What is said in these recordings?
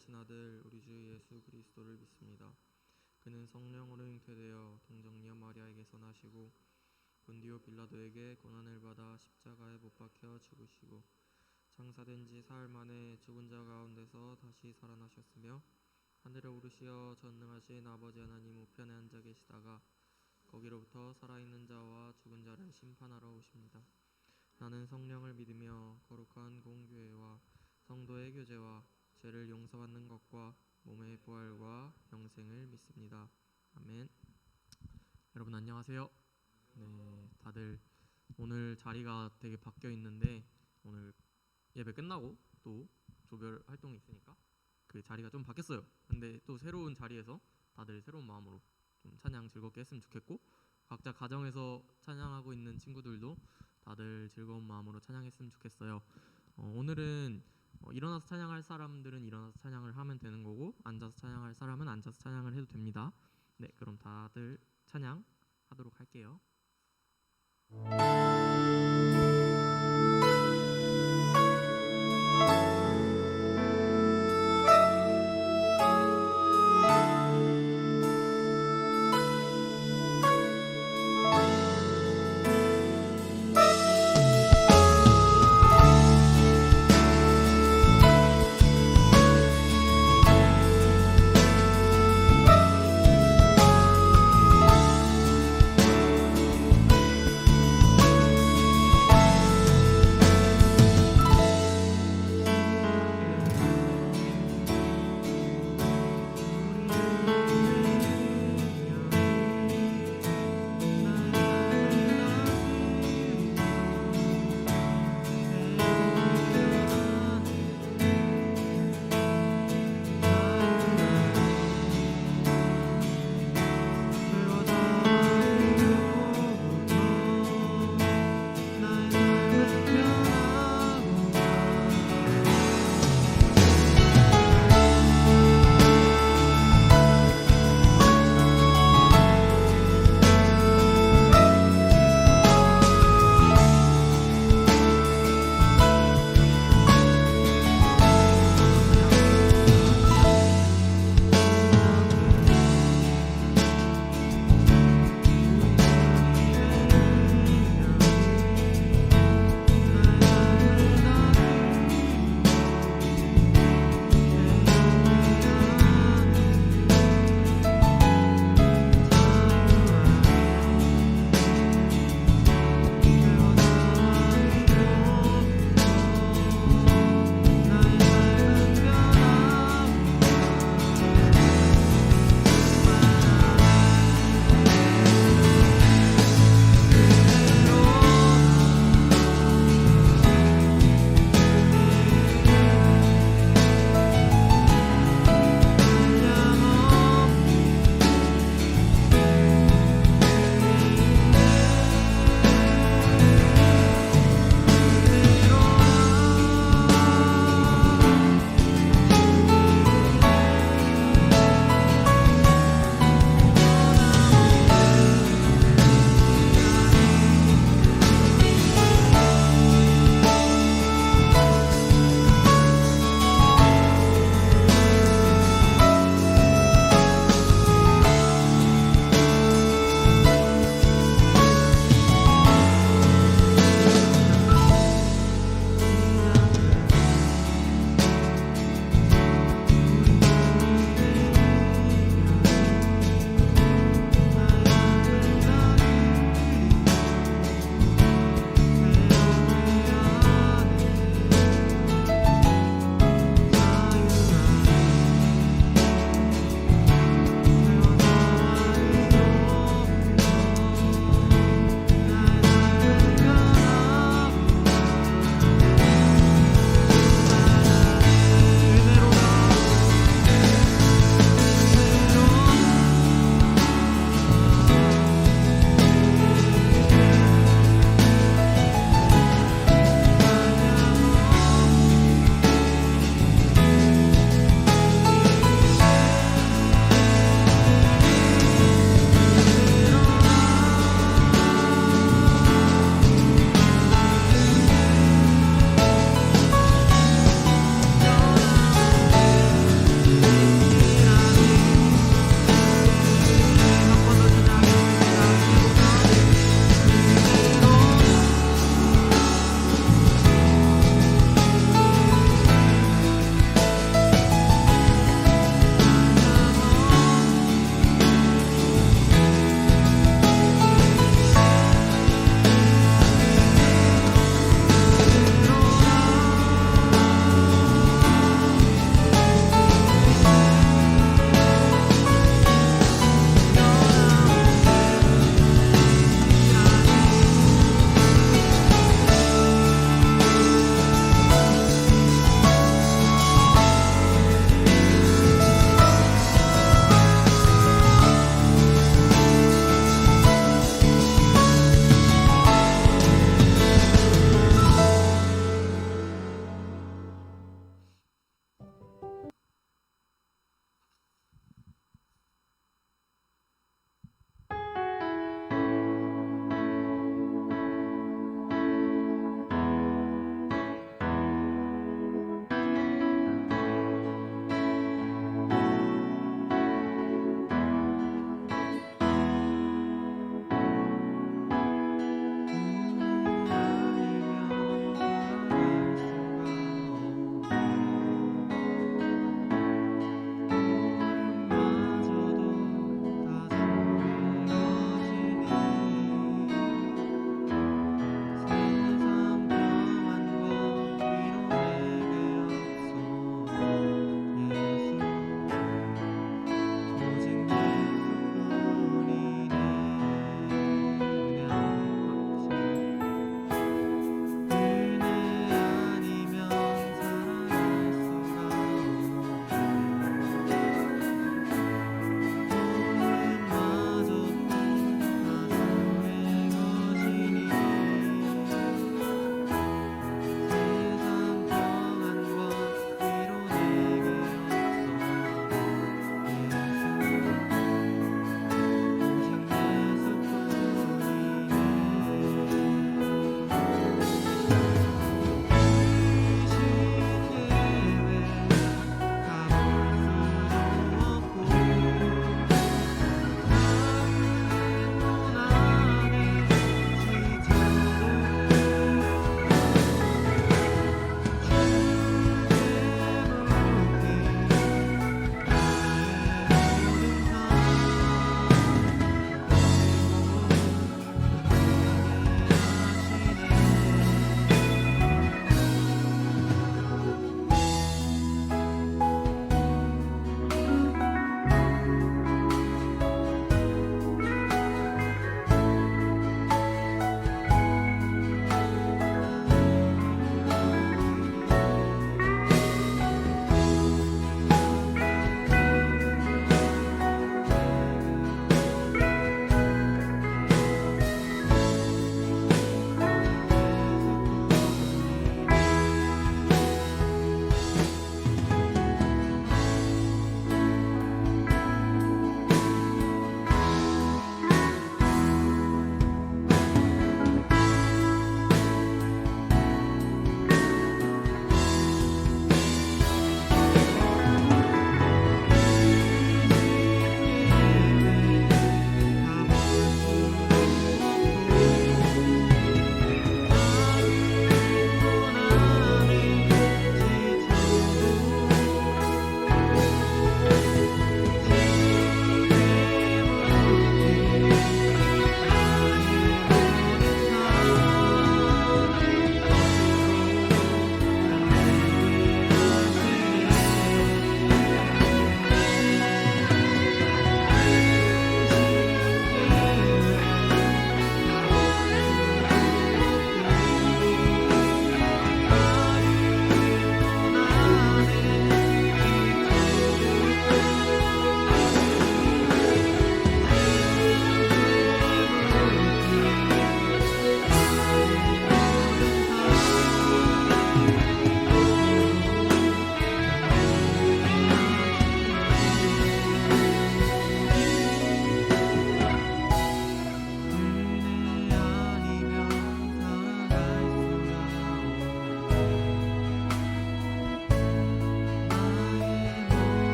하신 아들 우리 주 예수 그리스도를 믿습니다. 그는 성령으로 잉태되어 동정녀 마리아에게서 나시고 본디오 빌라도에게 고난을 받아 십자가에 못 박혀 죽으시고 장사된 지 사흘 만에 죽은 자 가운데서 다시 살아나셨으며 하늘에 오르시어 전능하신 아버지 하나님 우편에 앉아 계시다가 거기로부터 살아있는 자와 죽은 자를 심판하러 오십니다. 나는 성령을 믿으며 거룩한 공교회와 성도의 교제와 죄를 용서받는 것과 몸의 부활과 영생을 믿습니다. 아멘. 여러분 안녕하세요. 네, 다들 오늘 자리가 되게 바뀌어 있는데 오늘 예배 끝나고 또 조별 활동이 있으니까 그 자리가 좀 바뀌었어요. 근데 또 새로운 자리에서 다들 새로운 마음으로 좀 찬양 즐겁게 했으면 좋겠고, 각자 가정에서 찬양하고 있는 친구들도 다들 즐거운 마음으로 찬양했으면 좋겠어요. 오늘은 일어나서 찬양할 사람들은 일어나서 찬양을 하면 되는 거고, 앉아서 찬양할 사람은 앉아서 찬양을 해도 됩니다. 네, 그럼 다들 찬양하도록 할게요.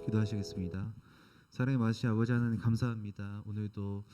기도하시겠습니다. 사랑의 마시 아버지 하나님 감사합니다. 오늘도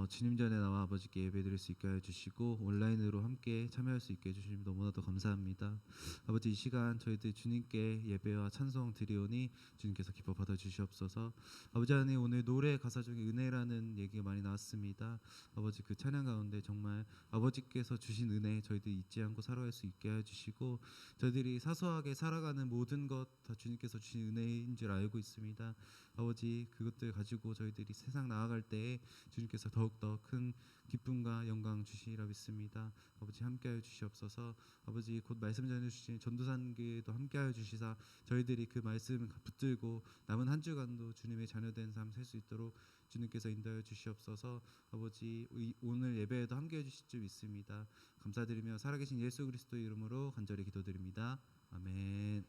주님 전에 나와 아버지께 예배드릴 수 있게 해주시고 온라인으로 함께 참여할 수 있게 해주시면 너무나도 감사합니다. 아버지 이 시간 저희들 주님께 예배와 찬송 드리오니 주님께서 기뻐 받아주시옵소서. 아버지 하나님 오늘 노래 가사 중에 은혜라는 얘기가 많이 나왔습니다. 아버지 그 찬양 가운데 정말 아버지께서 주신 은혜 저희들 잊지 않고 살아갈 수 있게 해주시고 저희들이 사소하게 살아가는 모든 것 다 주님께서 주신 은혜인 줄 알고 있습니다. 아버지 그것들 가지고 저희들이 세상 나아갈 때에 주님께서 더욱더 큰 기쁨과 영광 주시리라 믿습니다. 아버지 함께하여 주시옵소서. 아버지 곧 말씀 전해주신 전도사님께도 함께하여 주시사 저희들이 그 말씀 붙들고 남은 한 주간도 주님의 자녀된 삶 살 수 있도록 주님께서 인도하여 주시옵소서. 아버지 오늘 예배에도 함께해 주실 줄 믿습니다. 감사드리며 살아계신 예수 그리스도 이름으로 간절히 기도드립니다. 아멘.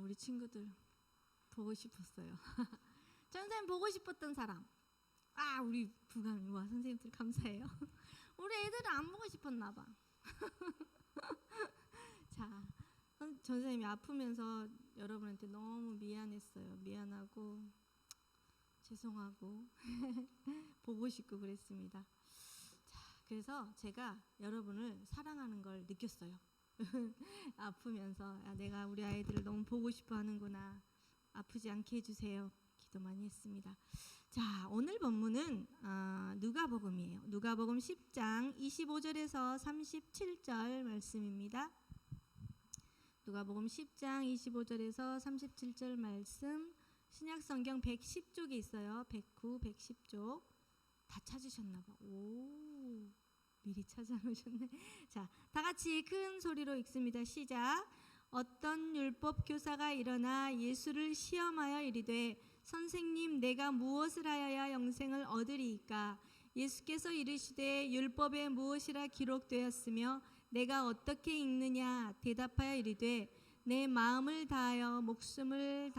우리 친구들 보고 싶었어요. 선생님 보고 싶었던 사람. 우리 부감이 와 선생님들 감사해요. 우리 애들은 안 보고 싶었나 봐. 자, 선생님이 아프면서 여러분한테 너무 미안했어요. 미안하고 죄송하고 보고 싶고 그랬습니다. 자, 그래서 제가 여러분을 사랑하는 걸 느꼈어요. 아프면서 내가 우리 아이들을 너무 보고 싶어 하는구나. 아프지 않게 해주세요. 기도 많이 했습니다. 자, 오늘 본문은 누가복음이에요. 누가복음 10장 25절에서 37절 말씀입니다. 누가복음 10장 25절에서 37절 말씀 신약성경 110쪽에 있어요. 109, 110쪽 다 찾으셨나 봐. 오, 미리 찾아놓으셨네. 자, 다 같이 큰 소리로 읽습니다. 시작. 어떤 율법 교사가 일어나 예수를 시험하여 이르되 선생님 내가 무엇을 하여야 영생을 얻으리이까? 예수께서 이르시되 율법에 무엇이라 기록되었으며 내가 어떻게 읽느냐? 대답하여 이르되 내 마음을 다하여 목숨을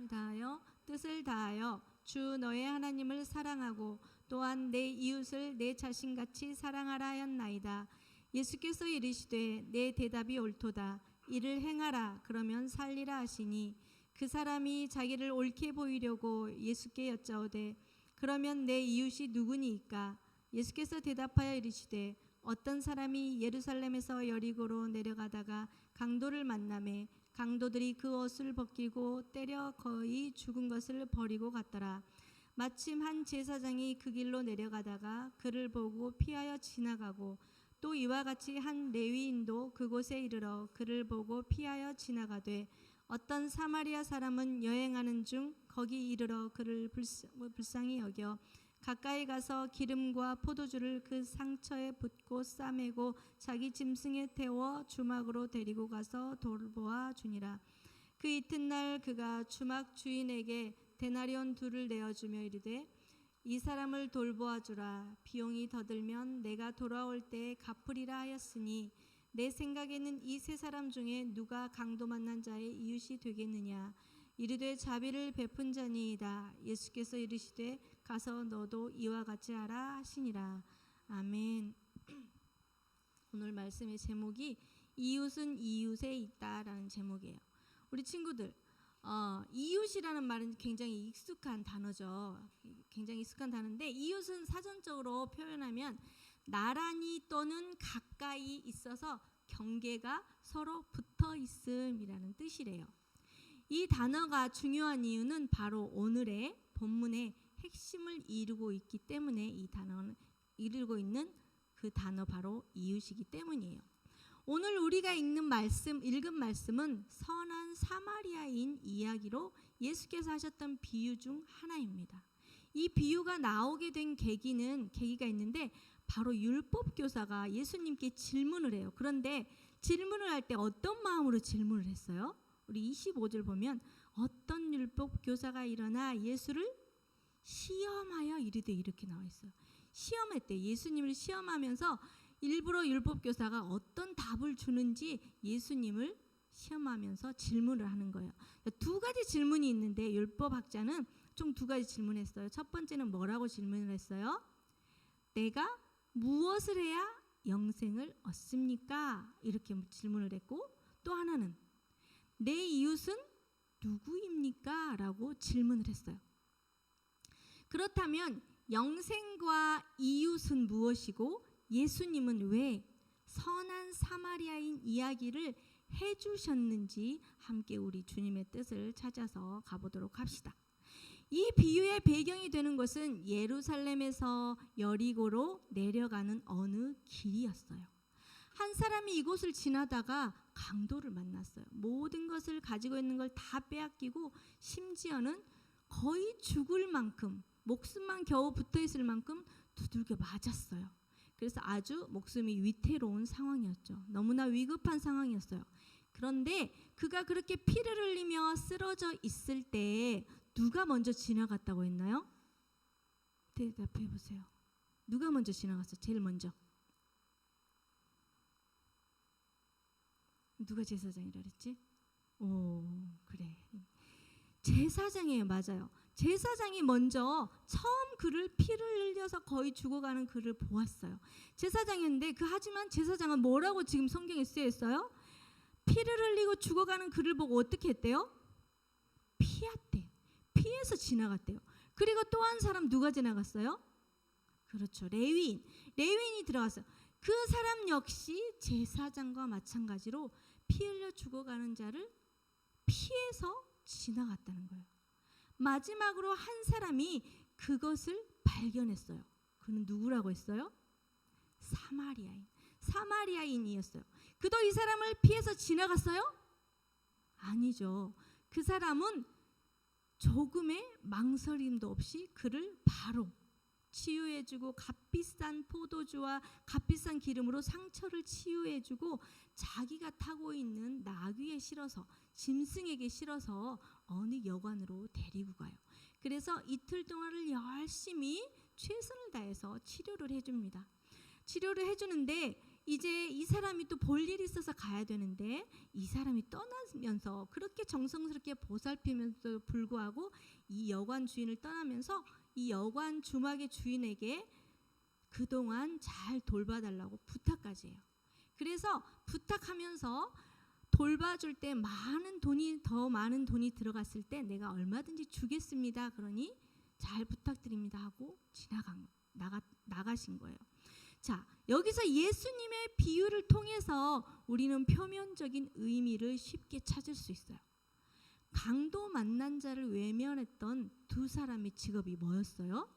다하여 뜻을 다하여 주 너의 하나님을 사랑하고 또한 내 이웃을 내 자신같이 사랑하라 하였나이다. 예수께서 이르시되 내 대답이 옳도다. 이를 행하라 그러면 살리라 하시니 그 사람이 자기를 옳게 보이려고 예수께 여짜오되 그러면 내 이웃이 누구니이까? 예수께서 대답하여 이르시되 어떤 사람이 예루살렘에서 여리고로 내려가다가 강도를 만나매 강도들이 그 옷을 벗기고 때려 거의 죽은 것을 버리고 갔더라. 마침 한 제사장이 그 길로 내려가다가 그를 보고 피하여 지나가고 또 이와 같이 한 레위인도 그곳에 이르러 그를 보고 피하여 지나가되 어떤 사마리아 사람은 여행하는 중 거기 이르러 그를 불쌍히 여겨 가까이 가서 기름과 포도주를 그 상처에 붓고 싸매고 자기 짐승에 태워 주막으로 데리고 가서 돌보아 주니라. 그 이튿날 그가 주막 주인에게 데나리온 2를 내어주며 이르되 이 사람을 돌보아 주라. 비용이 더 들면 내가 돌아올 때에 갚으리라 하였으니 내 생각에는 이 세 사람 중에 누가 강도 만난 자의 이웃이 되겠느냐? 이르되 자비를 베푼 자니이다. 예수께서 이르시되 가서 너도 이와 같이 하라 하시니라. 아멘. 오늘 말씀의 제목이 이웃은 이웃에 있다라는 제목이에요. 우리 친구들 이웃이라는 말은 굉장히 익숙한 단어죠. 굉장히 익숙한 단어인데 이웃은 사전적으로 표현하면 나란히 또는 가까이 있어서 경계가 서로 붙어 있음이라는 뜻이래요. 이 단어가 중요한 이유는 바로 오늘의 본문의 핵심을 이루고 있기 때문에 이 단어는 이루고 있는 그 단어 바로 이웃이기 때문이에요. 오늘 우리가 읽은 말씀은 선한 사마리아인 이야기로 예수께서 하셨던 비유 중 하나입니다. 이 비유가 나오게 된 계기가 있는데 바로 율법 교사가 예수님께 질문을 해요. 그런데 질문을 할 때 어떤 마음으로 질문을 했어요? 우리 25절 보면 어떤 율법 교사가 일어나 예수를 시험하여 이르되 이렇게 나와 있어요. 시험했대. 예수님을 시험하면서 일부러 율법 교사가 어떤 답을 주는지 예수님을 시험하면서 질문을 하는 거예요. 두 가지 질문이 있는데 율법학자는 총 두 가지 질문했어요. 첫 번째는 뭐라고 질문을 했어요? 내가 무엇을 해야 영생을 얻습니까? 이렇게 질문을 했고, 또 하나는 내 이웃은 누구입니까? 라고 질문을 했어요. 그렇다면 영생과 이웃은 무엇이고 예수님은 왜 선한 사마리아인 이야기를 해주셨는지 함께 우리 주님의 뜻을 찾아서 가보도록 합시다. 이 비유의 배경이 되는 것은 예루살렘에서 여리고로 내려가는 어느 길이었어요. 한 사람이 이곳을 지나다가 강도를 만났어요. 모든 것을 가지고 있는 걸 다 빼앗기고 심지어는 거의 죽을 만큼, 목숨만 겨우 붙어있을 만큼 두들겨 맞았어요. 그래서 아주 목숨이 위태로운 상황이었죠. 너무나 위급한 상황이었어요. 그런데 그가 그렇게 피를 흘리며 쓰러져 있을 때 누가 먼저 지나갔다고 했나요? 대답해 보세요. 누가 먼저 지나갔어요? 제일 먼저. 누가 제사장이라 그랬지? 오, 그래. 제사장이에요. 맞아요. 제사장이 먼저 처음 그를 피를 흘려서 거의 죽어가는 그를 보았어요. 제사장이었는데 하지만 제사장은 뭐라고 지금 성경에 쓰여 있어요? 피를 흘리고 죽어가는 그를 보고 어떻게 했대요? 피했대요. 피해서 지나갔대요. 그리고 또 한 사람 누가 지나갔어요? 그렇죠. 레위인. 레위인이 들어갔어요. 그 사람 역시 제사장과 마찬가지로 피 흘려 죽어가는 자를 피해서 지나갔다는 거예요. 마지막으로 한 사람이 그것을 발견했어요. 그는 누구라고 했어요? 사마리아인. 사마리아인이었어요. 그도 이 사람을 피해서 지나갔어요? 아니죠. 그 사람은 조금의 망설임도 없이 그를 바로 치유해주고 값비싼 포도주와 값비싼 기름으로 상처를 치유해주고 자기가 타고 있는 나귀에 실어서 짐승에게 실어서 어느 여관으로 데리고 가요. 그래서 이틀 동안을 열심히 최선을 다해서 치료를 해줍니다. 치료를 해주는데 이제 이 사람이 또 볼 일이 있어서 가야 되는데 이 사람이 떠나면서 그렇게 정성스럽게 보살피면서 불구하고 이 여관 주인을 떠나면서 이 여관 주막의 주인에게 그동안 잘 돌봐달라고 부탁까지 해요. 그래서 부탁하면서 돌봐줄 때 더 많은 돈이 들어갔을 때 내가 얼마든지 주겠습니다. 그러니 잘 부탁드립니다 하고 나가신 거예요. 자, 여기서 예수님의 비유를 통해서 우리는 표면적인 의미를 쉽게 찾을 수 있어요. 강도 만난 자를 외면했던 두 사람의 직업이 뭐였어요?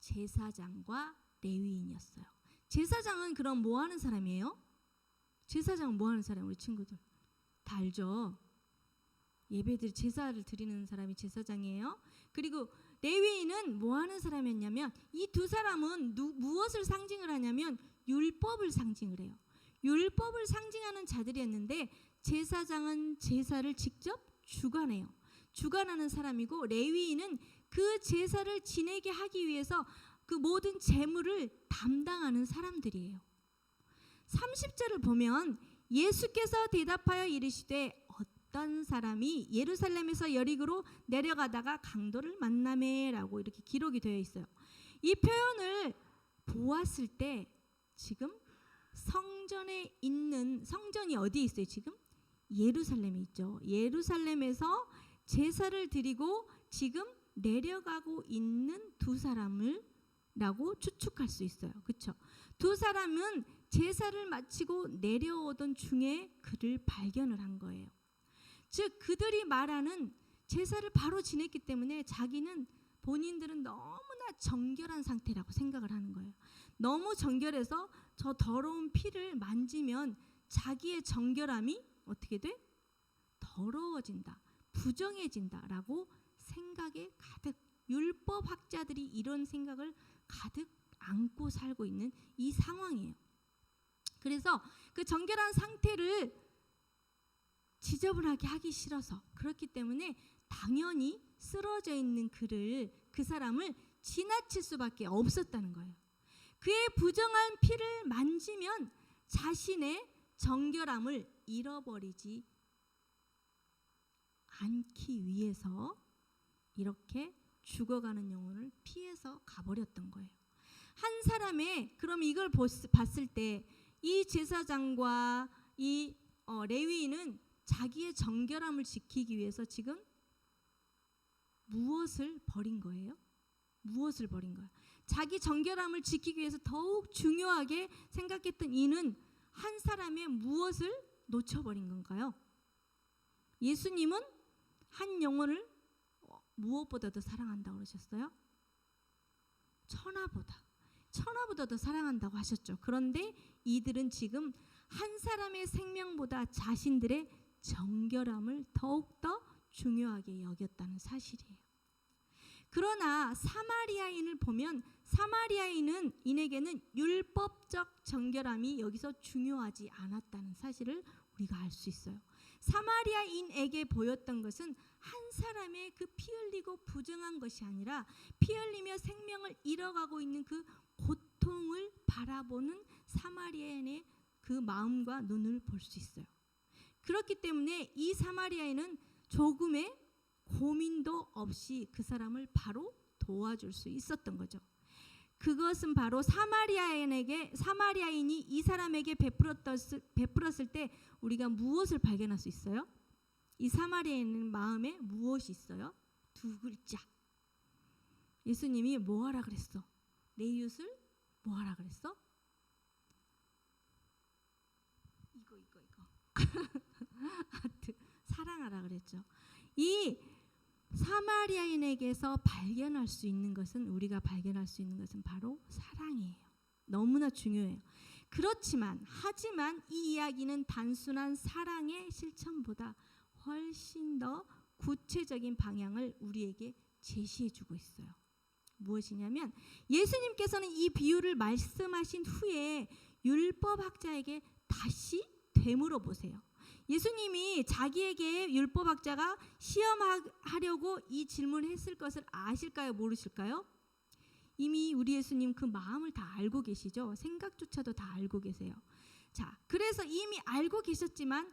제사장과 레위인이었어요. 제사장은 그럼 뭐 하는 사람이에요? 제사장은 뭐 하는 사람? 우리 친구들 다 알죠? 예배들 제사를 드리는 사람이 제사장이에요. 그리고 레위인은 뭐 하는 사람이었냐면 이 두 사람은 무엇을 상징을 하냐면 율법을 상징을 해요. 율법을 상징하는 자들이었는데 제사장은 제사를 직접 주관해요. 주관하는 사람이고 레위인은 그 제사를 지내게 하기 위해서 그 모든 재물을 담당하는 사람들이에요. 30절을 보면 예수께서 대답하여 이르시되 어떤 사람이 예루살렘에서 여리고로 내려가다가 강도를 만나매라고 이렇게 기록이 되어 있어요. 이 표현을 보았을 때 지금 성전이 어디에 있어요? 지금 예루살렘에 있죠. 예루살렘에서 제사를 드리고 지금 내려가고 있는 두 사람을 라고 추측할 수 있어요. 그렇죠? 두 사람은 제사를 마치고 내려오던 중에 그를 발견을 한 거예요. 즉 그들이 말하는 제사를 바로 지냈기 때문에 본인들은 너무나 정결한 상태라고 생각을 하는 거예요. 너무 정결해서 저 더러운 피를 만지면 자기의 정결함이 어떻게 돼? 더러워진다, 부정해진다라고 생각에 가득, 율법학자들이 이런 생각을 가득 안고 살고 있는 이 상황이에요. 그래서 그 정결한 상태를 지저분하게 하기 싫어서 그렇기 때문에 당연히 쓰러져 있는 그 사람을 지나칠 수밖에 없었다는 거예요. 그의 부정한 피를 만지면 자신의 정결함을 잃어버리지 않기 위해서 이렇게 죽어가는 영혼을 피해서 가버렸던 거예요. 한 사람의 그럼 이걸 봤을 때 이 제사장과 이 레위인은 자기의 정결함을 지키기 위해서 지금 무엇을 버린 거예요? 무엇을 버린 거예요? 자기 정결함을 지키기 위해서 더욱 중요하게 생각했던 이는 한 사람의 무엇을 놓쳐버린 건가요? 예수님은 한 영혼을 무엇보다 더 사랑한다고 그러셨어요? 천하보다 더 사랑한다고 하셨죠. 그런데 이들은 지금 한 사람의 생명보다 자신들의 정결함을 더욱더 중요하게 여겼다는 사실이에요. 그러나 사마리아인을 보면 사마리아인에게는 율법적 정결함이 여기서 중요하지 않았다는 사실을 우리가 알 수 있어요. 사마리아인에게 보였던 것은 한 사람의 그 피 흘리고 부정한 것이 아니라 피 흘리며 생명을 잃어가고 있는 그 고통을 바라보는 사마리아인의 그 마음과 눈을 볼 수 있어요. 그렇기 때문에 이 사마리아인은 조금의 고민도 없이 그 사람을 바로 도와줄 수 있었던 거죠. 그것은 바로 사마리아인이 이 사람에게 베풀었을 때 우리가 무엇을 발견할 수 있어요? 이 사마리아인 마음에 무엇이 있어요? 두 글자. 예수님이 뭐 하라 그랬어? 내 이웃을 뭐 하라 그랬어? 이거 하여튼 사랑하라 그랬죠. 이 사마리아인에게서 발견할 수 있는 것은 우리가 발견할 수 있는 것은 바로 사랑이에요. 너무나 중요해요. 하지만 이 이야기는 단순한 사랑의 실천보다 훨씬 더 구체적인 방향을 우리에게 제시해주고 있어요. 무엇이냐면 예수님께서는 이 비유를 말씀하신 후에 율법학자에게 다시 되물어 보세요. 예수님이 자기에게 율법학자가 시험하려고 이 질문을 했을 것을 아실까요? 모르실까요? 이미 우리 예수님 그 마음을 다 알고 계시죠? 생각조차도 다 알고 계세요. 자, 그래서 이미 알고 계셨지만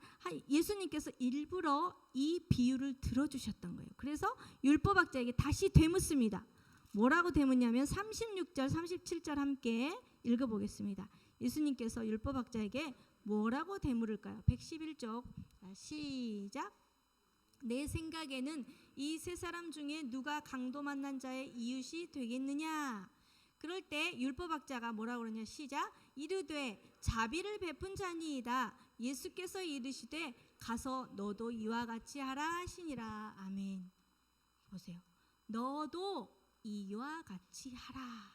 예수님께서 일부러 이 비유를 들어주셨던 거예요. 그래서 율법학자에게 다시 되묻습니다. 뭐라고 되묻냐면 36절, 37절 함께 읽어보겠습니다. 예수님께서 율법학자에게 뭐라고 되물을까요? 111쪽 시작. 내 생각에는 이 세 사람 중에 누가 강도 만난 자의 이웃이 되겠느냐? 그럴 때 율법학자가 뭐라고 그러냐? 시작. 이르되 자비를 베푼 자니이다. 예수께서 이르시되 가서 너도 이와 같이 하라 하시니라. 아멘. 보세요. 너도 이와 같이 하라.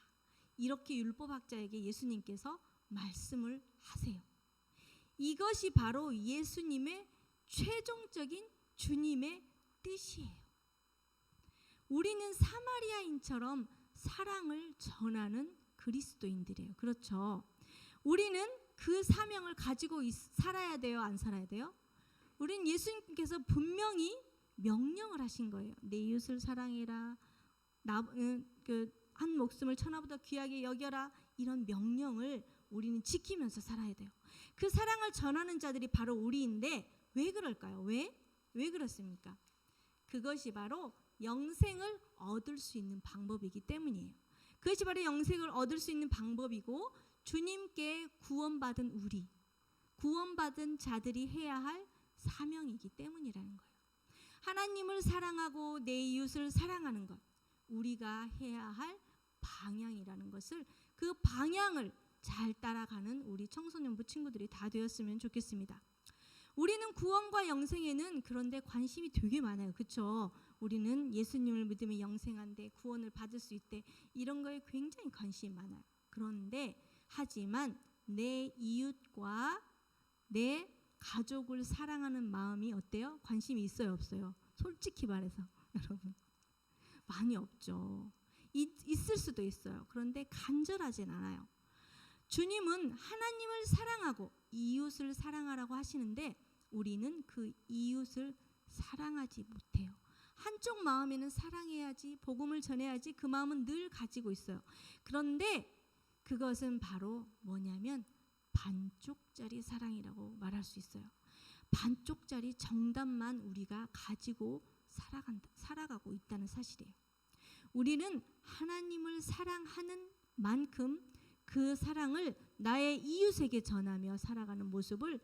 이렇게 율법학자에게 예수님께서 말씀을 하세요. 이것이 바로 예수님의 최종적인 주님의 뜻이에요. 우리는 사마리아인처럼 사랑을 전하는 그리스도인들이에요. 그렇죠? 우리는 그 사명을 가지고 살아야 돼요? 안 살아야 돼요? 우리는 예수님께서 분명히 명령을 하신 거예요. 내 이웃을 사랑해라. 한 목숨을 천하보다 귀하게 여겨라. 이런 명령을 우리는 지키면서 살아야 돼요. 그 사랑을 전하는 자들이 바로 우리인데 왜 그럴까요? 왜 그렇습니까? 그것이 바로 영생을 얻을 수 있는 방법이기 때문이에요. 그것이 바로 영생을 얻을 수 있는 방법이고 주님께 구원받은 자들이 해야 할 사명이기 때문이라는 거예요. 하나님을 사랑하고 내 이웃을 사랑하는 것, 우리가 해야 할 방향이라는 것을, 그 방향을 잘 따라가는 우리 청소년부 친구들이 다 되었으면 좋겠습니다. 우리는 구원과 영생에는 그런데 관심이 되게 많아요. 그렇죠? 우리는 예수님을 믿으면 영생한데 구원을 받을 수 있대. 이런 거에 굉장히 관심이 많아요. 그런데 하지만 내 이웃과 내 가족을 사랑하는 마음이 어때요? 관심이 있어요, 없어요? 솔직히 말해서 여러분 많이 없죠. 있을 수도 있어요. 그런데 간절하진 않아요. 주님은 하나님을 사랑하고 이웃을 사랑하라고 하시는데 우리는 그 이웃을 사랑하지 못해요. 한쪽 마음에는 사랑해야지, 복음을 전해야지, 그 마음은 늘 가지고 있어요. 그런데 그것은 바로 뭐냐면 반쪽짜리 사랑이라고 말할 수 있어요. 반쪽짜리 정답만 우리가 가지고 살아가고 있다는 사실이에요. 우리는 하나님을 사랑하는 만큼 그 사랑을 나의 이웃에게 전하며 살아가는 모습을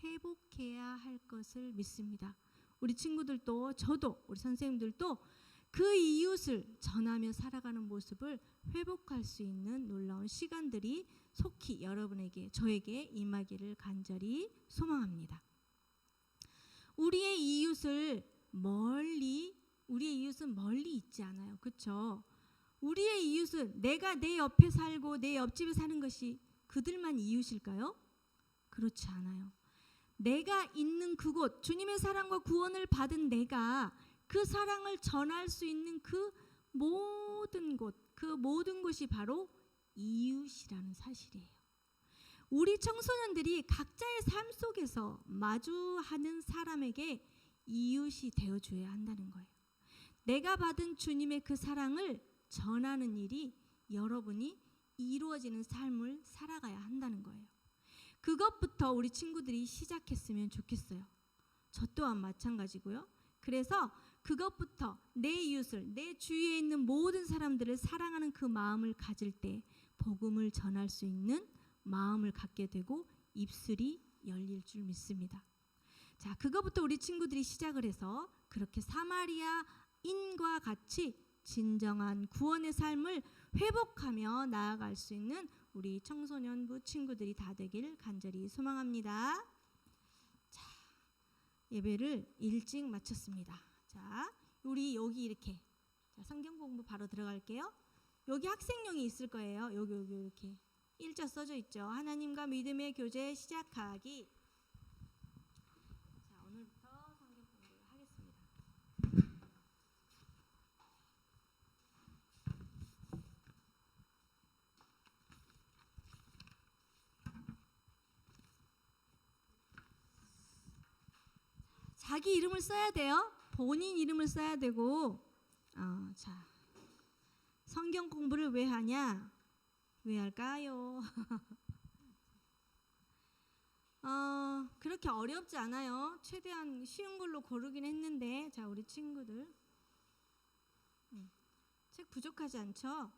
회복해야 할 것을 믿습니다. 우리 친구들도 저도 우리 선생님들도 그 이웃을 전하며 살아가는 모습을 회복할 수 있는 놀라운 시간들이 속히 여러분에게 저에게 임하기를 간절히 소망합니다. 우리의 이웃은 멀리 있지 않아요. 그렇죠? 우리의 이웃은 내가 내 옆에 살고 내 옆집에 사는 것이 그들만 이웃일까요? 그렇지 않아요. 내가 있는 그곳, 주님의 사랑과 구원을 받은 내가 그 사랑을 전할 수 있는 그 모든 곳, 그 모든 곳이 바로 이웃이라는 사실이에요. 우리 청소년들이 각자의 삶 속에서 마주하는 사람에게 이웃이 되어줘야 한다는 거예요. 내가 받은 주님의 그 사랑을 전하는 일이 여러분이 이루어지는 삶을 살아가야 한다는 거예요. 그것부터 우리 친구들이 시작했으면 좋겠어요. 저 또한 마찬가지고요. 그래서 그것부터 내 이웃을, 내 주위에 있는 모든 사람들을 사랑하는 그 마음을 가질 때 복음을 전할 수 있는 마음을 갖게 되고 입술이 열릴 줄 믿습니다. 자, 그것부터 우리 친구들이 시작을 해서 그렇게 사마리아인과 같이 진정한 구원의 삶을 회복하며 나아갈 수 있는 우리 청소년부 친구들이 다 되길 간절히 소망합니다. 자, 예배를 일찍 마쳤습니다. 자, 우리 여기 이렇게 성경 공부 바로 들어갈게요. 여기 학생용이 있을 거예요. 여기 이렇게 일자 써져 있죠. 하나님과 믿음의 교제 시작하기. 자, 오늘부터 성경 공부를 하겠습니다. 자기 이름을 써야 돼요. 본인 이름을 써야 되고, 자, 성경 공부를 왜 하냐? 왜 할까요? 그렇게 어렵지 않아요. 최대한 쉬운 걸로 고르긴 했는데, 자, 우리 친구들 책 부족하지 않죠?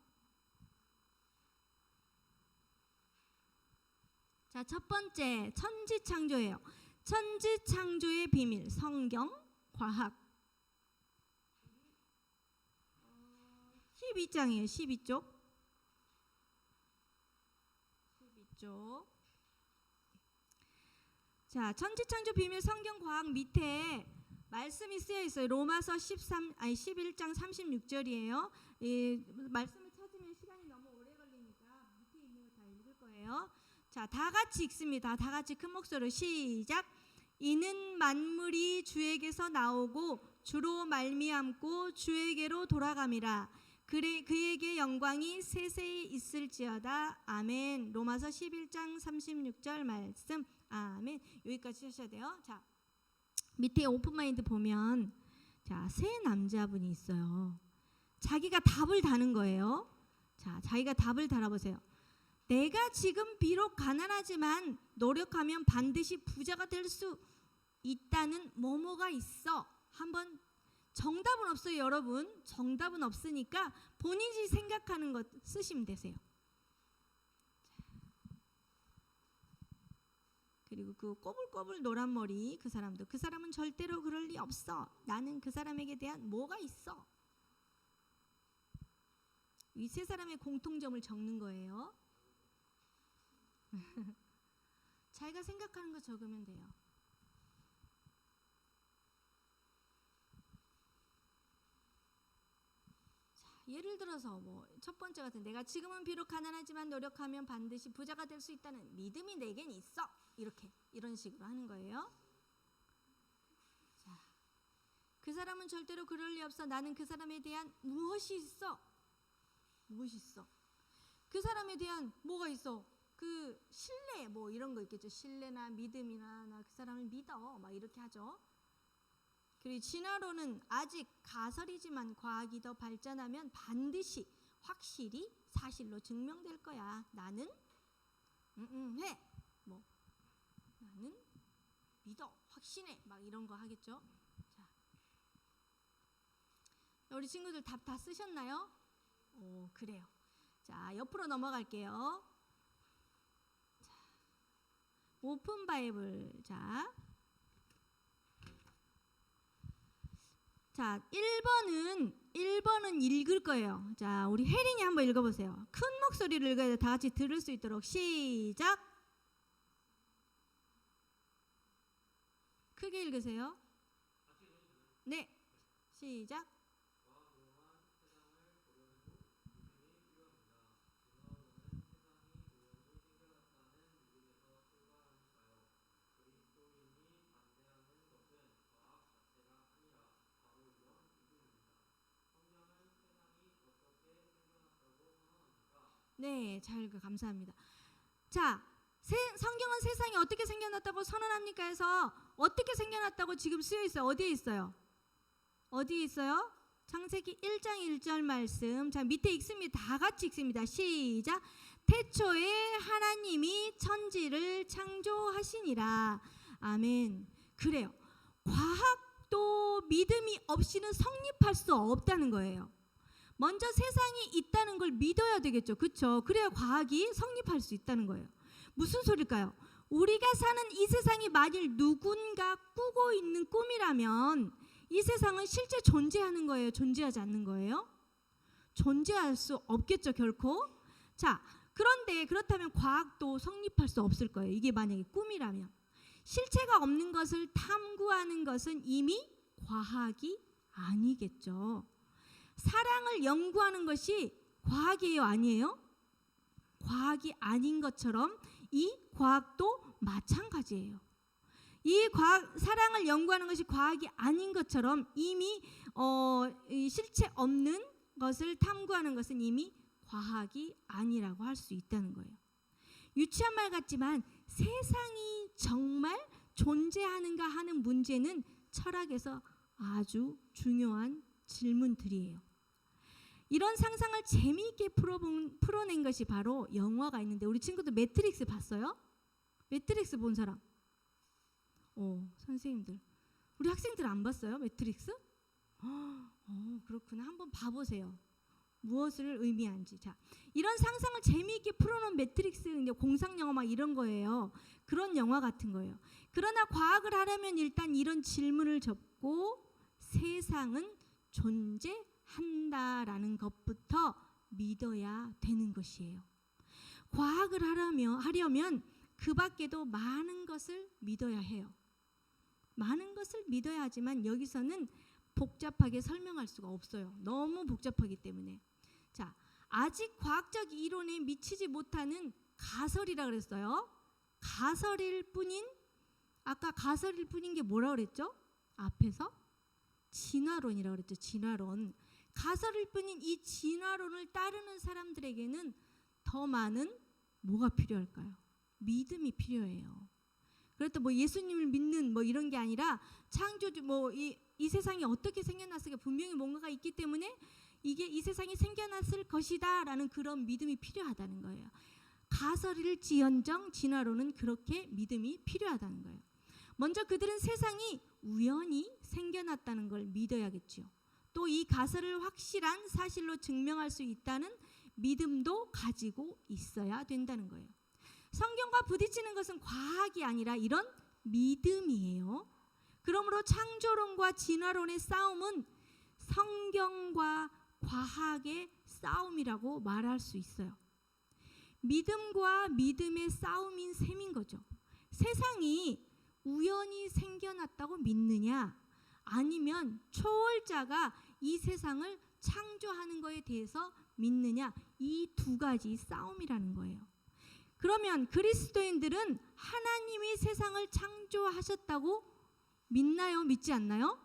자, 첫 번째 천지창조예요. 천지창조의 비밀, 성경, 과학. 12장이에요. 12쪽. 자, 천지창조 비밀 성경 과학 밑에 말씀이 쓰여 있어요. 로마서 11장 36절이에요. 이 말씀을 찾으면 시간이 너무 오래 걸리니까 밑에 있는 거 다 읽을 거예요. 자, 다 같이 읽습니다. 다 같이 큰 목소리로 시작. 이는 만물이 주에게서 나오고 주로 말미암고 주에게로 돌아감이라. 그에게 영광이 세세히 있을지어다. 아멘. 로마서 11장 36절 말씀. 아멘. 여기까지 하셔야 돼요. 자, 밑에 오픈마인드 보면 자, 세 남자분이 있어요. 자기가 답을 다는 거예요. 자, 자기가 답을 달아보세요. 내가 지금 비록 가난하지만 노력하면 반드시 부자가 될 수 있다는 뭐뭐가 있어. 한번 정답은 없어요, 여러분. 정답은 없으니까 본인이 생각하는 것 쓰시면 되세요. 그리고 그 꼬불꼬불 노란 머리 그 사람도, 그 사람은 절대로 그럴 리 없어. 나는 그 사람에게 대한 뭐가 있어. 이 세 사람의 공통점을 적는 거예요. 자기가 생각하는 거 적으면 돼요. 예를 들어서 뭐 첫 번째 같은, 내가 지금은 비록 가난하지만 노력하면 반드시 부자가 될 수 있다는 믿음이 내겐 있어. 이런 식으로 하는 거예요. 자, 그 사람은 절대로 그럴 리 없어. 나는 그 사람에 대한 무엇이 있어. 그 사람에 대한 뭐가 있어. 그 신뢰 뭐 이런 거 있겠죠. 신뢰나 믿음이나 나 그 사람을 믿어 막 이렇게 하죠. 그리고 진화론은 아직 가설이지만 과학이 더 발전하면 반드시 확실히 사실로 증명될 거야. 나는 해. 뭐 나는 믿어. 확신해. 막 이런 거 하겠죠. 자, 우리 친구들 답 다 쓰셨나요? 오, 그래요. 자, 옆으로 넘어갈게요. 자, 오픈 바이블. 자, 1번은 읽을 거예요. 자, 우리 혜린이 한번 읽어보세요. 큰 목소리로 읽어야 돼. 다 같이 들을 수 있도록. 시작. 크게 읽으세요. 네, 시작. 네, 잘 감사합니다. 자, 성경은 세상이 어떻게 생겨났다고 선언합니까? 해서 어떻게 생겨났다고 지금 쓰여 있어요. 어디에 있어요? 어디에 있어요? 창세기 1장 1절 말씀. 자, 밑에 읽습니다. 다 같이 읽습니다. 시작. 태초에 하나님이 천지를 창조하시니라. 아멘. 그래요. 과학도 믿음이 없이는 성립할 수 없다는 거예요. 먼저 세상이 있다는 걸 믿어야 되겠죠. 그렇죠? 그래야 과학이 성립할 수 있다는 거예요. 무슨 소릴까요? 우리가 사는 이 세상이 만일 누군가 꾸고 있는 꿈이라면 이 세상은 실제 존재하는 거예요? 존재하지 않는 거예요? 존재할 수 없겠죠, 결코. 자, 그런데 그렇다면 과학도 성립할 수 없을 거예요. 이게 만약에 꿈이라면. 실체가 없는 것을 탐구하는 것은 이미 과학이 아니겠죠. 사랑을 연구하는 것이 과학이에요, 아니에요? 과학이 아닌 것처럼 이 과학도 마찬가지예요. 이 사랑을 연구하는 것이 과학이 아닌 것처럼 이미 이 실체 없는 것을 탐구하는 것은 이미 과학이 아니라고 할 수 있다는 거예요. 유치한 말 같지만 세상이 정말 존재하는가 하는 문제는 철학에서 아주 중요한 질문들이에요. 이런 상상을 재미있게 풀어낸 것이 바로 영화가 있는데 우리 친구들 매트릭스 봤어요? 매트릭스 본 사람? 선생님들. 우리 학생들 안 봤어요? 매트릭스? 그렇구나. 한번 봐보세요. 무엇을 의미하는지. 자, 이런 상상을 재미있게 풀어놓은 매트릭스, 이제 공상 영화 막 이런 거예요. 그런 영화 같은 거예요. 그러나 과학을 하려면 일단 이런 질문을 접고 세상은 존재한다라는 것부터 믿어야 되는 것이에요. 과학을 하려면 그 밖에도 많은 것을 믿어야 해요. 많은 것을 믿어야 하지만 여기서는 복잡하게 설명할 수가 없어요. 너무 복잡하기 때문에. 자, 아직 과학적 이론에 미치지 못하는 가설이라 그랬어요. 가설일 뿐인, 아까 가설일 뿐인 게 뭐라 그랬죠? 앞에서 진화론이라고 그랬죠. 진화론. 가설일 뿐인 이 진화론을 따르는 사람들에게는 더 많은 뭐가 필요할까요? 믿음이 필요해요. 그렇다고 뭐 예수님을 믿는 뭐 이런 게 아니라 창조주 이 세상이 어떻게 생겨났을까 분명히 뭔가가 있기 때문에 이게 이 세상이 생겨났을 것이다라는 그런 믿음이 필요하다는 거예요. 가설일지언정 진화론은 그렇게 믿음이 필요하다는 거예요. 먼저 그들은 세상이 우연히 생겨났다는 걸 믿어야겠죠. 또 이 가설을 확실한 사실로 증명할 수 있다는 믿음도 가지고 있어야 된다는 거예요. 성경과 부딪히는 것은 과학이 아니라 이런 믿음이에요. 그러므로 창조론과 진화론의 싸움은 성경과 과학의 싸움이라고 말할 수 있어요. 믿음과 믿음의 싸움인 셈인 거죠. 세상이 우연히 생겨났다고 믿느냐 아니면 초월자가 이 세상을 창조하는 거에 대해서 믿느냐, 이 두 가지 싸움이라는 거예요. 그러면 그리스도인들은 하나님이 세상을 창조하셨다고 믿나요? 믿지 않나요?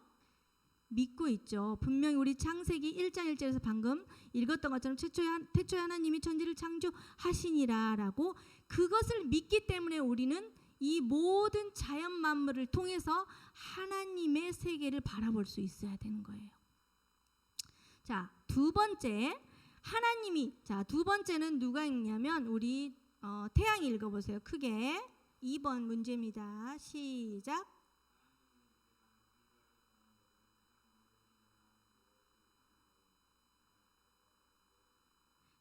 믿고 있죠. 분명히 우리 창세기 1장 1절에서 방금 읽었던 것처럼 태초에 하나님이 천지를 창조하시니라라고 그것을 믿기 때문에 우리는 이 모든 자연 만물을 통해서 하나님의 세계를 바라볼 수 있어야 되는 거예요. 자, 두 번째, 하나님이 자, 두 번째는 누가 읽냐면 우리 태양이 읽어보세요. 크게 2번 문제입니다. 시작.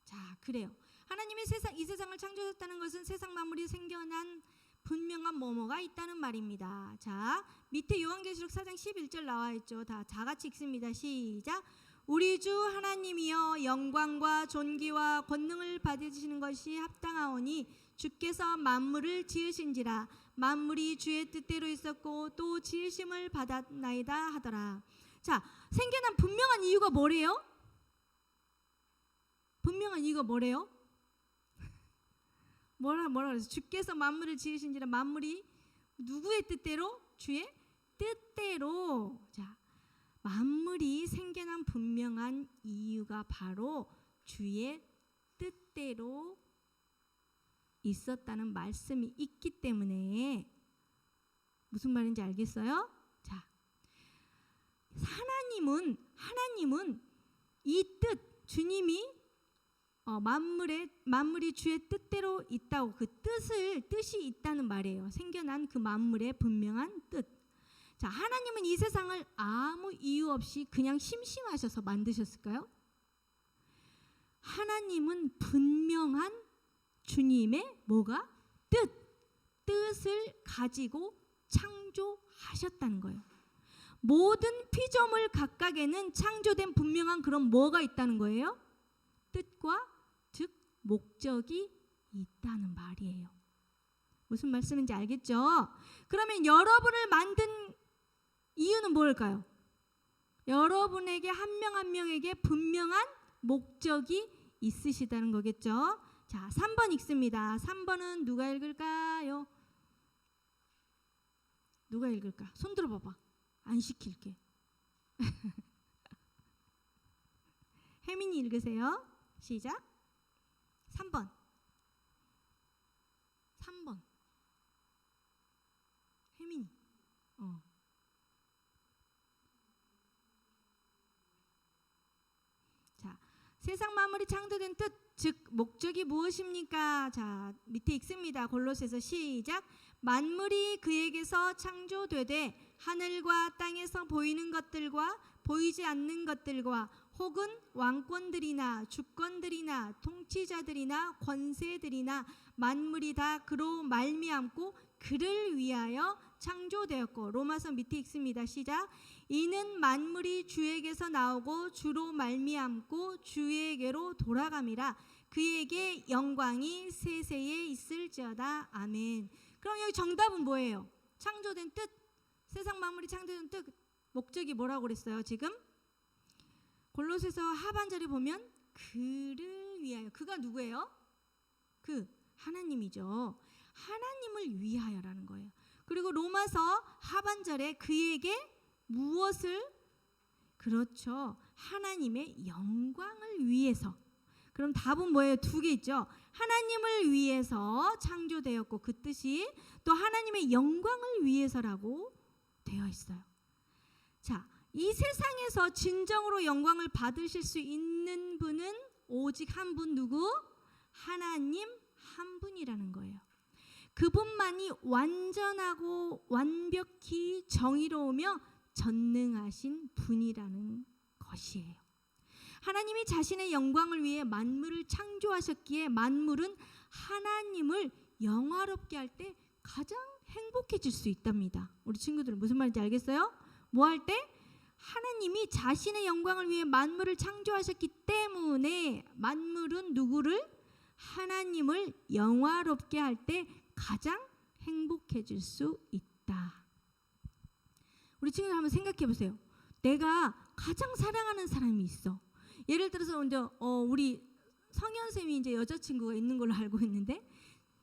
자, 그래요. 하나님이 이 세상을 창조했다는 것은 세상 만물이 생겨난 분명한 뭐뭐가 있다는 말입니다. 자, 밑에 요한계시록 4장 11절 나와 있죠. 다 같이 읽습니다. 시작. 우리 주 하나님이여 영광과 존귀와 권능을 받으시는 것이 합당하오니 주께서 만물을 지으신지라 만물이 주의 뜻대로 있었고 또 지으심을 받았나이다 하더라. 자, 생겨난 분명한 이유가 뭐래요? 분명한 이유가 뭐래요? 뭐라 그래서 주께서 만물을 지으신지라 만물이 누구의 뜻대로? 주의 뜻대로. 자, 만물이 생겨난 분명한 이유가 바로 주의 뜻대로 있었다는 말씀이 있기 때문에 무슨 말인지 알겠어요? 자, 하나님은 이 뜻, 주님이 만물이 주의 뜻대로 있다고 그 뜻이 있다는 말이에요. 생겨난 그 만물의 분명한 뜻. 자, 하나님은 이 세상을 아무 이유 없이 그냥 심심하셔서 만드셨을까요? 하나님은 분명한 주님의 뭐가? 뜻을 가지고 창조하셨다는 거예요. 모든 피조물 각각에는 창조된 분명한 그런 뭐가 있다는 거예요? 뜻과 즉 목적이 있다는 말이에요. 무슨 말씀인지 알겠죠? 그러면 여러분을 만든 이유는 뭘까요? 여러분에게 한 명 한 명에게 분명한 목적이 있으시다는 거겠죠? 자, 3번 읽습니다. 3번은 누가 읽을까요? 누가 읽을까? 손 들어봐봐. 안 시킬게. 혜민이 읽으세요. 시작. 3번. 혜민이. 자, 세상 만물이 창조된 뜻, 즉 목적이 무엇입니까? 자, 밑에 읽습니다. 골로새서 시작. 만물이 그에게서 창조되되 하늘과 땅에서 보이는 것들과 보이지 않는 것들과 혹은 왕권들이나 주권들이나 통치자들이나 권세들이나 만물이 다 그로 말미암고 그를 위하여 창조되었고. 로마서 밑에 읽습니다. 시작. 이는 만물이 주에게서 나오고 주로 말미암고 주에게로 돌아감이라 그에게 영광이 세세에 있을지어다. 아멘. 그럼 여기 정답은 뭐예요? 창조된 뜻, 세상 만물이 창조된 뜻, 목적이 뭐라고 그랬어요? 지금 골로새서 하반절에 보면 그를 위하여. 그가 누구예요? 그 하나님이죠. 하나님을 위하여라는 거예요. 그리고 로마서 하반절에 그에게 무엇을? 그렇죠. 하나님의 영광을 위해서. 그럼 답은 뭐예요? 두 개 있죠. 하나님을 위해서 창조되었고 그 뜻이 또 하나님의 영광을 위해서라고 되어 있어요. 자, 이 세상에서 진정으로 영광을 받으실 수 있는 분은 오직 한 분, 누구? 하나님 한 분이라는 거예요. 그분만이 완전하고 완벽히 정의로우며 전능하신 분이라는 것이에요. 하나님이 자신의 영광을 위해 만물을 창조하셨기에 만물은 하나님을 영화롭게 할 때 가장 행복해질 수 있답니다. 우리 친구들은 무슨 말인지 알겠어요? 뭐 할 때? 하나님이 자신의 영광을 위해 만물을 창조하셨기 때문에 만물은 누구를? 하나님을 영화롭게 할 때 가장 행복해질 수 있다. 우리 친구들 한번 생각해 보세요. 내가 가장 사랑하는 사람이 있어. 예를 들어서 이제 우리 성현 쌤이 이제 여자친구가 있는 걸로 알고 있는데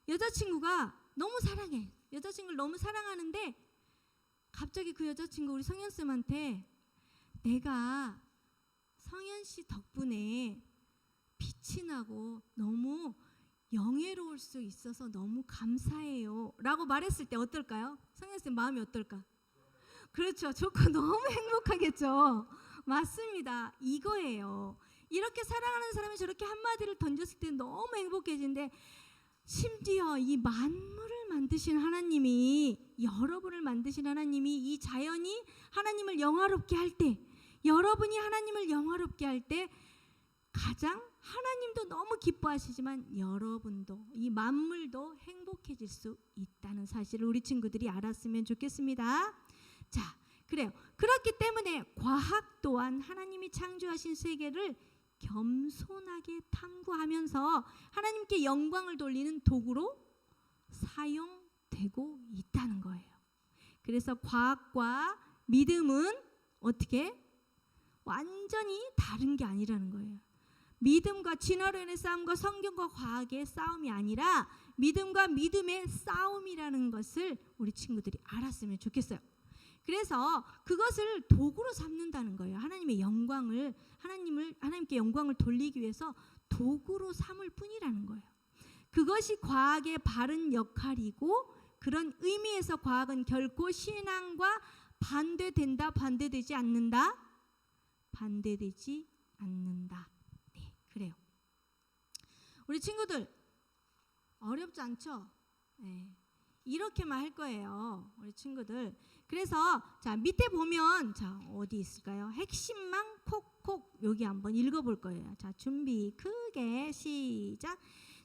여자친구가 너무 사랑해. 여자친구를 너무 사랑하는데 갑자기 그 여자친구 우리 성현 쌤한테 내가 성현 씨 덕분에 빛이 나고 너무 영예로울 수 있어서 너무 감사해요 라고 말했을 때 어떨까요? 성현 쌤 마음이 어떨까? 그렇죠. 좋고 너무 행복하겠죠. 맞습니다. 이거예요. 이렇게 사랑하는 사람이 저렇게 한마디를 던졌을 때 너무 행복해지는데, 심지어 이 만물을 만드신 하나님이, 여러분을 만드신 하나님이 이 자연이 하나님을 영화롭게 할 때, 여러분이 하나님을 영화롭게 할 때 가장 하나님도 너무 기뻐하시지만 여러분도, 이 만물도 행복해질 수 있다는 사실을 우리 친구들이 알았으면 좋겠습니다. 자, 그래요. 그렇기 때문에 과학 또한 하나님이 창조하신 세계를 겸손하게 탐구하면서 하나님께 영광을 돌리는 도구로 사용되고 있다는 거예요. 그래서 과학과 믿음은 어떻게? 완전히 다른 게 아니라는 거예요. 믿음과 진화로 인해 싸움과 성경과 과학의 싸움이 아니라 믿음과 믿음의 싸움이라는 것을 우리 친구들이 알았으면 좋겠어요. 그래서 그것을 도구로 삼는다는 거예요. 하나님의 영광을, 하나님께 영광을 돌리기 위해서 도구로 삼을 뿐이라는 거예요. 그것이 과학의 바른 역할이고, 그런 의미에서 과학은 결코 신앙과 반대된다, 반대되지 않는다, 반대되지 않는다. 네, 그래요. 우리 친구들 어렵지 않죠? 네. 이렇게만 할 거예요, 우리 친구들. 그래서 자, 밑에 보면, 자, 어디 있을까요? 핵심만 콕콕 여기 한번 읽어볼 거예요. 자, 준비 크게 시작.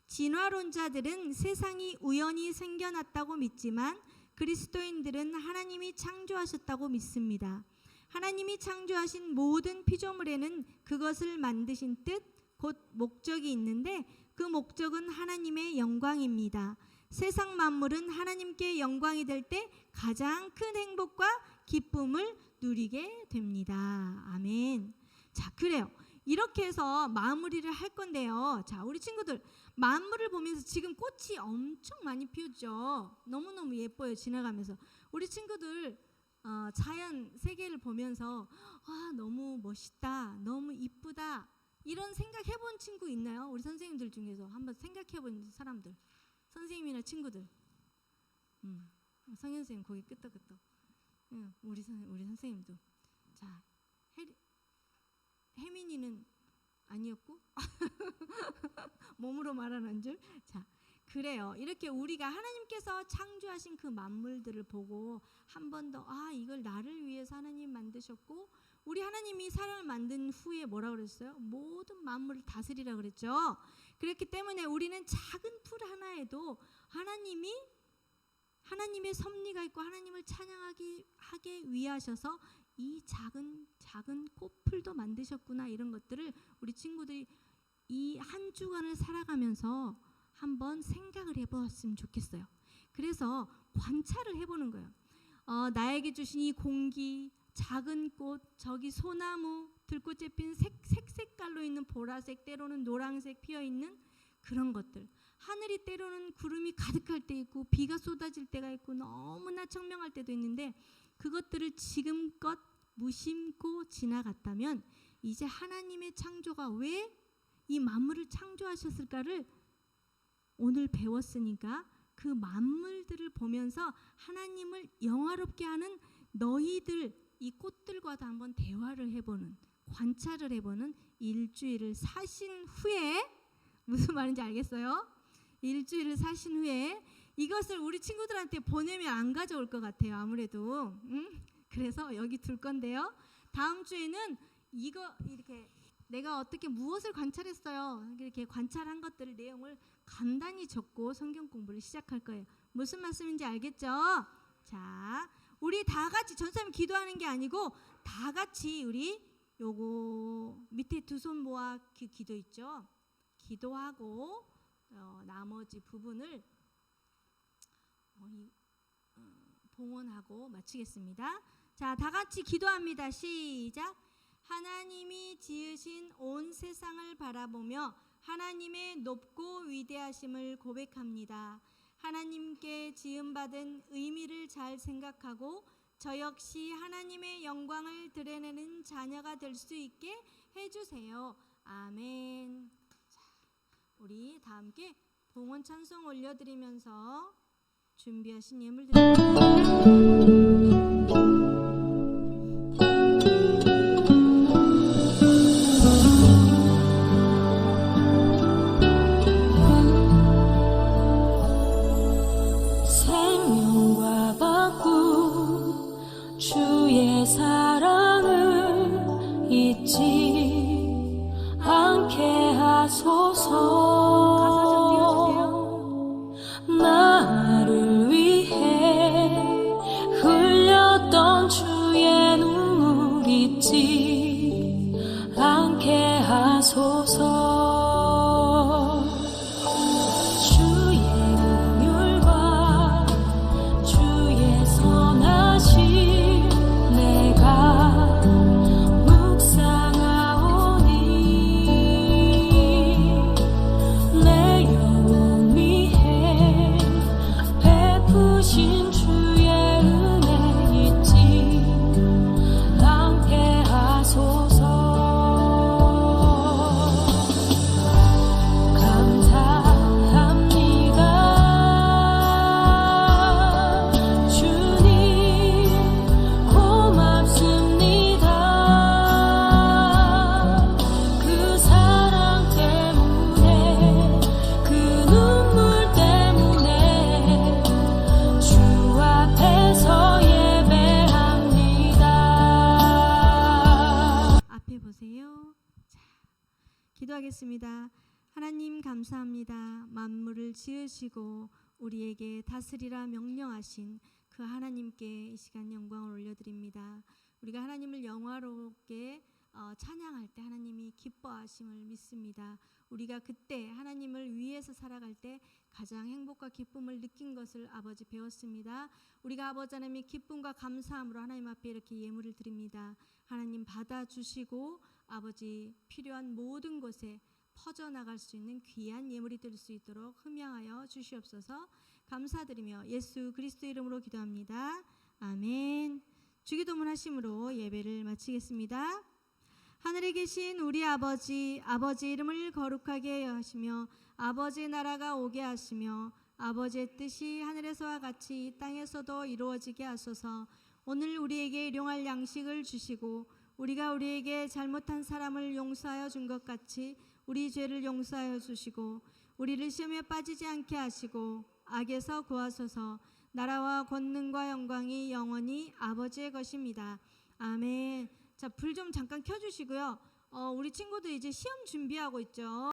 진화론자들은 세상이 우연히 생겨났다고 믿지만 그리스도인들은 하나님이 창조하셨다고 믿습니다. 하나님이 창조하신 모든 피조물에는 그것을 만드신 뜻, 곧 목적이 있는데 그 목적은 하나님의 영광입니다. 세상 만물은 하나님께 영광이 될 때 가장 큰 행복과 기쁨을 누리게 됩니다. 아멘. 자, 그래요. 이렇게 해서 마무리를 할 건데요. 자, 우리 친구들 만물을 보면서 지금 꽃이 엄청 많이 피었죠. 너무너무 예뻐요, 지나가면서. 우리 친구들 자연 세계를 보면서 너무 멋있다, 너무 이쁘다, 이런 생각 해본 친구 있나요? 우리 선생님들 중에서 한번 생각해본 사람들, 선생님이나 친구들. 성현 선생님 거기 끄떡끄떡. 우리 선생님도. 자, 혜민이는 아니었고 몸으로 말하는 줄. 자, 그래요. 이렇게 우리가 하나님께서 창조하신 그 만물들을 보고 한 번 더 이걸 나를 위해서 하나님 만드셨고, 우리 하나님이 사람을 만든 후에 뭐라 그랬어요? 모든 만물을 다스리라 그랬죠. 그렇기 때문에 우리는 작은 풀 하나에도 하나님의 섭리가 있고 하나님을 찬양하게 위하셔서 이 작은 꽃풀도 만드셨구나, 이런 것들을 우리 친구들이 이 한 주간을 살아가면서 한번 생각을 해보았으면 좋겠어요. 그래서 관찰을 해보는 거예요. 나에게 주신 이 공기, 작은 꽃, 저기 소나무, 들꽃에 핀 색깔로 있는 보라색, 때로는 노란색 피어있는 그런 것들, 하늘이 때로는 구름이 가득할 때 있고 비가 쏟아질 때가 있고 너무나 청명할 때도 있는데, 그것들을 지금껏 무심코 지나갔다면 이제 하나님의 창조가 왜 이 만물을 창조하셨을까를 오늘 배웠으니까 그 만물들을 보면서 하나님을 영화롭게 하는 너희들, 이 꽃들과도 한번 대화를 해보는, 관찰을 해보는 일주일을 사신 후에, 무슨 말인지 알겠어요? 일주일을 사신 후에 이것을 우리 친구들한테 보내면 안 가져올 것 같아요, 아무래도. 그래서 여기 둘 건데요. 다음 주에는 이렇게 내가 어떻게 무엇을 관찰했어요, 이렇게 관찰한 것들을 내용을 간단히 적고 성경 공부를 시작할 거예요. 무슨 말씀인지 알겠죠? 자, 우리 다 같이, 전사님 기도하는 게 아니고 다 같이 우리 요거 밑에 두 손 모아 그 기도 있죠? 기도하고 나머지 부분을 봉헌하고 마치겠습니다. 자, 다 같이 기도합니다. 시작. 하나님이 지으신 온 세상을 바라보며 하나님의 높고 위대하심을 고백합니다. 하나님께 지음받은 의미를 잘 생각하고 저 역시 하나님의 영광을 드러내는 자녀가 될 수 있게 해주세요. 아멘. 자, 우리 다 함께 봉헌 찬송 올려드리면서 준비하신 예물 드립니다. 생명과 바꾼 주의 사랑을 잊지 않게 하소서. 가사 좀 띄워주세요. 나를 위해 흘렸던 주의 눈물 잊지 않게 하소서. 주의 긍휼과 주의 선하심 내가 묵상하오니 내 영혼 위해 베푸신 주의 은혜 잊지 않게 하소서. 감사합니다 주님, 고맙습니다. 그 사랑 때문에, 그 눈물 때문에 주 앞에서 예배합니다. 앞에 보세요. 자, 기도하겠습니다. 하나님 감사합니다. 만물을 지으시고 우리에게 다스리라 명령하신 그 하나님께 이 시간 영광을 올려드립니다. 우리가 하나님을 영화롭게 찬양할 때 하나님이 기뻐하심을 믿습니다. 우리가 그때 하나님을 위해서 살아갈 때 가장 행복과 기쁨을 느낀 것을 아버지 배웠습니다. 우리가 아버지 하나님의 기쁨과 감사함으로 하나님 앞에 이렇게 예물을 드립니다. 하나님 받아주시고 아버지 필요한 모든 곳에 퍼져나갈 수 있는 귀한 예물이 될 수 있도록 흠양하여 주시옵소서. 감사드리며 예수 그리스도 이름으로 기도합니다. 아멘. 주기도문 하심으로 예배를 마치겠습니다. 하늘에 계신 우리 아버지, 아버지 이름을 거룩하게 하시며 아버지의 나라가 오게 하시며 아버지의 뜻이 하늘에서와 같이 이 땅에서도 이루어지게 하소서. 오늘 우리에게 일용할 양식을 주시고 우리가 우리에게 잘못한 사람을 용서하여 준 것 같이 우리 죄를 용서하여 주시고 우리를 시험에 빠지지 않게 하시고 악에서 구하소서. 나라와 권능과 영광이 영원히 아버지의 것입니다. 아멘. 자, 불 좀 잠깐 켜주시고요. 우리 친구들 이제 시험 준비하고 있죠.